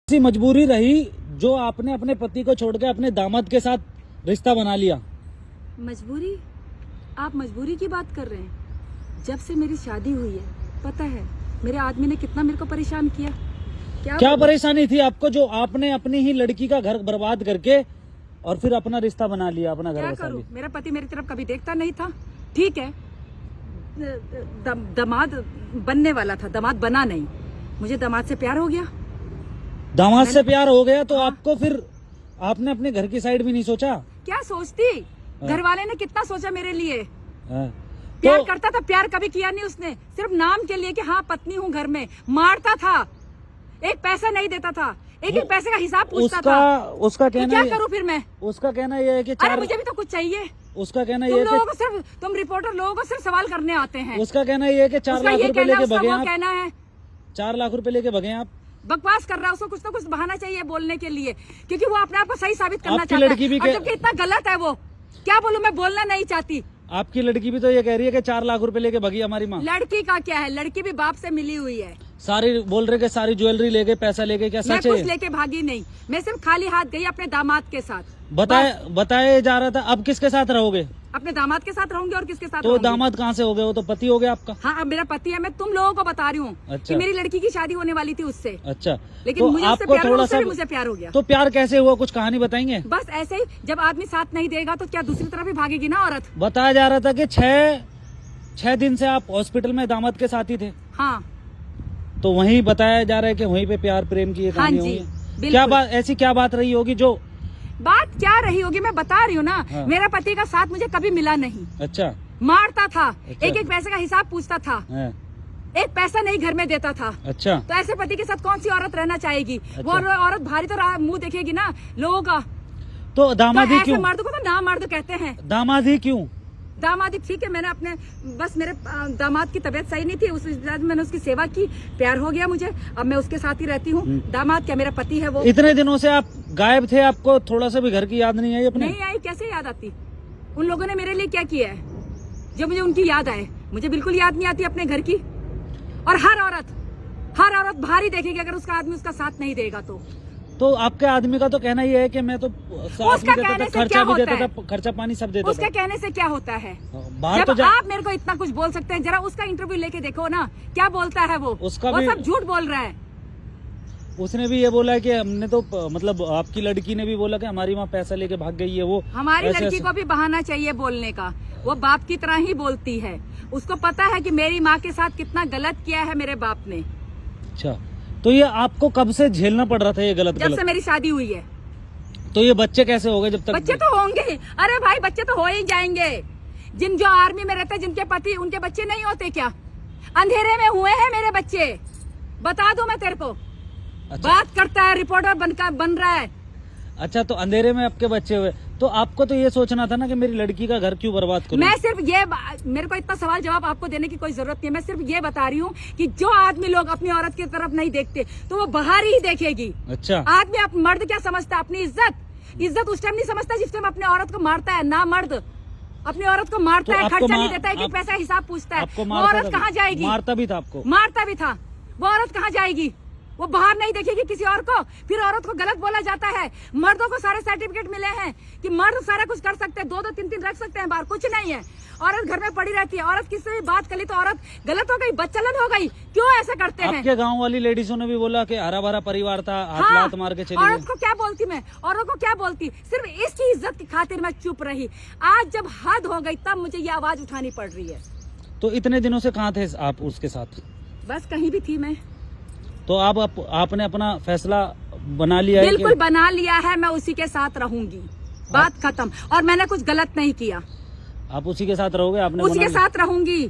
ऐसी मजबूरी रही जो आपने अपने पति को छोड़ के अपने दामाद के साथ रिश्ता बना लिया? मजबूरी? आप मजबूरी की बात कर रहे हैं? जब से मेरी शादी हुई है, पता है मेरे आदमी ने कितना मेरे को परेशान किया। क्या परेशानी थी आपको जो आपने अपनी ही लड़की का घर बर्बाद करके और फिर अपना रिश्ता बना लिया, अपना घर बसा लिया? मेरा पति मेरी तरफ कभी देखता नहीं था। ठीक है, दामाद बनने वाला था, दामाद बना नहीं। मुझे दामाद से प्यार हो गया। दामाद से प्यार हो गया तो आपको फिर आपने अपने घर की साइड भी नहीं सोचा? क्या सोचती, घर वाले ने कितना सोचा मेरे लिए। तो प्यार करता था, प्यार कभी किया नहीं उसने। सिर्फ नाम के लिए कि हाँ पत्नी हूँ घर में। मारता था, एक पैसा नहीं देता था, एक एक पैसे का हिसाब पूछता था। उसका कहना तो क्या करूँ फिर मैं? उसका कहना यह है कि अरे मुझे भी तो कुछ चाहिए। उसका कहना यह है कि तुम रिपोर्टर लोगों को सिर्फ सवाल करने आते हैं। उसका कहना यह है कि 4 लाख रुपए लेके भगे आप। कहना है 4 लाख रुपए लेके भगे आप। बकवास कर रहा है, उसको कुछ ना कुछ बहाना चाहिए बोलने के लिए, क्योंकि वो अपने आप को सही साबित करना आपकी चाहता है। लड़की भी और जबकि इतना गलत है वो। क्या बोलूं, मैं बोलना नहीं चाहती। आपकी लड़की भी तो ये कह रही है कि 4 लाख रुपए लेके भगी हमारी माँ। लड़की का क्या है, लड़की भी बाप से मिली हुई है। सारी बोल रहे कि सारी ज्वेलरी लेके पैसा लेके, क्या सच है? मैं कुछ लेके भागी नहीं, मैं सिर्फ खाली हाथ गई अपने दामाद के साथ। बताया जा रहा था। अब किसके साथ रहोगे? अपने दामाद के साथ रहूंगी। और किसके साथ तो रहूंगी? दामाद कहाँ से हो गए? वो तो पति हो गया आपका। हाँ, अब मेरा पति है। मैं तुम लोगों को बता रही हूँ अच्छा। कि मेरी लड़की की शादी होने वाली थी उससे। अच्छा, लेकिन तो मुझे उससे आपको प्यार हुआ, थोड़ा उससे सा भी मुझे प्यार हो गया। तो प्यार कैसे हुआ, कुछ कहानी बताएंगे? बस ऐसे ही, जब आदमी साथ नहीं देगा तो क्या दूसरी तरफ भी भागेगी ना औरत। बताया जा रहा था कि 6 दिन से आप हॉस्पिटल में दामाद के साथ ही थे। हाँ, तो वहीं बताया जा रहा है कि वहीं पे प्यार प्रेम की कहानी हुई है। क्या बात, ऐसी क्या बात रही होगी? जो बात क्या रही होगी मैं बता रही हूँ ना। हाँ। मेरा पति का साथ मुझे कभी मिला नहीं। अच्छा। मारता था। अच्छा। एक एक पैसे का हिसाब पूछता था। है। एक पैसा नहीं घर में देता था। अच्छा। तो ऐसे पति के साथ कौन सी औरत रहना चाहेगी? अच्छा। वो औरत भारी तो मुंह देखेगी ना लोगों का। तो दामाद ही तो क्यों? मर्द को तो ना मर्द कहते हैं। दामाद ही क्यों? दामाद ही ठीक है। मैंने अपने बस मेरे दामाद की तबीयत सही नहीं थी, उस वजह से मैंने उसकी सेवा की, प्यार हो गया मुझे। अब मैं उसके साथ ही रहती हूँ। दामाद क्या, मेरा पति है वो। इतने दिनों से आप गायब थे, आपको थोड़ा सा भी घर की याद नहीं आई अपने? नहीं आई, कैसे याद आती? उन लोगों ने मेरे लिए क्या किया है जो मुझे उनकी याद आए? मुझे बिल्कुल याद नहीं आती अपने घर की। और हर औरत भारी देखेगी अगर उसका आदमी उसका साथ नहीं देगा तो आपके आदमी का तो कहना ये है कि मैं तो साथ भी देता था, खर्चा भी देता था, खर्चा पानी सब देता था। उसके कहने से क्या होता है? बाहर जब आप मेरे को इतना कुछ बोल सकते हैं, जरा उसका इंटरव्यू लेके देखो ना, क्या बोलता है वो। उसका वो भी सब झूठ बोल रहा है। उसने भी ये बोला है कि हमने तो मतलब आपकी लड़की ने भी बोला कि हमारी माँ पैसा लेके भाग गई है। वो हमारी लड़की को भी बहाना चाहिए बोलने का। वो बाप की तरह ही बोलती है। उसको पता है कि मेरी माँ के साथ कितना गलत किया है मेरे बाप ने। अच्छा, तो ये आपको कब से झेलना पड़ रहा था ये गलत? जब से मेरी शादी हुई है। तो ये बच्चे कैसे हो गए जब तक? बच्चे तो होंगे। अरे भाई, बच्चे तो हो ही जाएंगे। जो आर्मी में रहते हैं, जिनके पति, उनके बच्चे नहीं होते क्या? अंधेरे में हुए हैं मेरे बच्चे, बता दूं मैं तेरे को। अच्छा। बात करता है, रिपोर्टर बन रहा है। अच्छा, तो अंधेरे में आपके बच्चे हुए, तो आपको तो ये सोचना था ना कि मेरी लड़की का घर क्यों बर्बाद करूं? मैं सिर्फ ये, मेरे को इतना सवाल जवाब आपको देने की कोई जरूरत नहीं है। मैं सिर्फ ये बता रही हूँ कि जो आदमी लोग अपनी औरत की तरफ नहीं देखते तो वो बाहर ही देखेगी। अच्छा। आदमी मर्द क्या समझता है? अपनी इज्जत उस टाइम नहीं समझता जिस टाइम अपने औरत को मारता है। ना मर्द अपनी औरत को मारता है, खर्चा नहीं देता है, एक पैसा हिसाब पूछता है। वो औरत कहाँ जाएगी? मारता भी था आपको? मारता भी था। वो औरत कहाँ जाएगी? वो बाहर नहीं देखेगी किसी और को। फिर औरत को गलत बोला जाता है। मर्दों को सारे सर्टिफिकेट मिले हैं कि मर्द सारा कुछ कर सकते हैं, 2-2 3-3 रख सकते हैं बाहर, कुछ नहीं है। औरत घर में पड़ी रहती है। औरत किससे भी बात कर ली तो औरत गलत हो गई, बच्चलन हो गई। क्यों ऐसा करते हैं? आपके गांव वाली लेडीजों ने भी बोला कि हरा भरा परिवार था, हाथ लात मार के चली गई। औरत को क्या बोलती मैं? औरत को क्या बोलती? सिर्फ इसकी इज्जत की खातिर मैं चुप रही। आज जब हद हो गई तब मुझे ये आवाज उठानी पड़ रही है। तो इतने दिनों से कहाँ थे आप उसके साथ? बस कहीं भी थी मैं। तो आपने अपना फैसला बना लिया है? बिल्कुल बना लिया है, मैं उसी के साथ रहूंगी। बात खत्म। और मैंने कुछ गलत नहीं किया। आप उसी के साथ रहोगे? आपने उसी के साथ रहूंगी।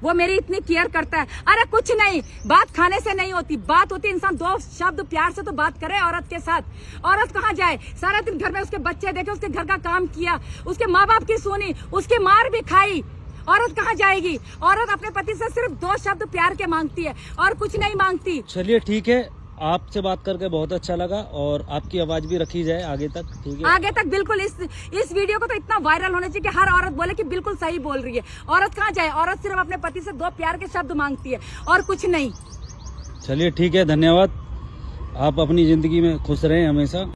वो मेरी इतनी केयर करता है। अरे कुछ नहीं, बात खाने से नहीं होती, बात होती इंसान 2 शब्द प्यार से तो बात करे औरत के साथ। औरत कहाँ जाए? सारा दिन घर में उसके बच्चे देखे, उसके घर का काम किया, उसके माँ बाप की सुनी, उसकी मार भी खाई। औरत कहाँ जाएगी? औरत अपने पति से सिर्फ 2 शब्द प्यार के मांगती है और कुछ नहीं मांगती। चलिए ठीक है, आपसे बात करके बहुत अच्छा लगा और आपकी आवाज भी रखी जाए आगे तक, ठीक है? आगे तक बिल्कुल। इस वीडियो को तो इतना वायरल होना चाहिए कि हर औरत बोले कि बिल्कुल सही बोल रही है। औरत कहाँ जाए? औरत सिर्फ अपने पति से 2 प्यार के शब्द मांगती है और कुछ नहीं। चलिए ठीक है, धन्यवाद। आप अपनी जिंदगी में खुश रहें हमेशा।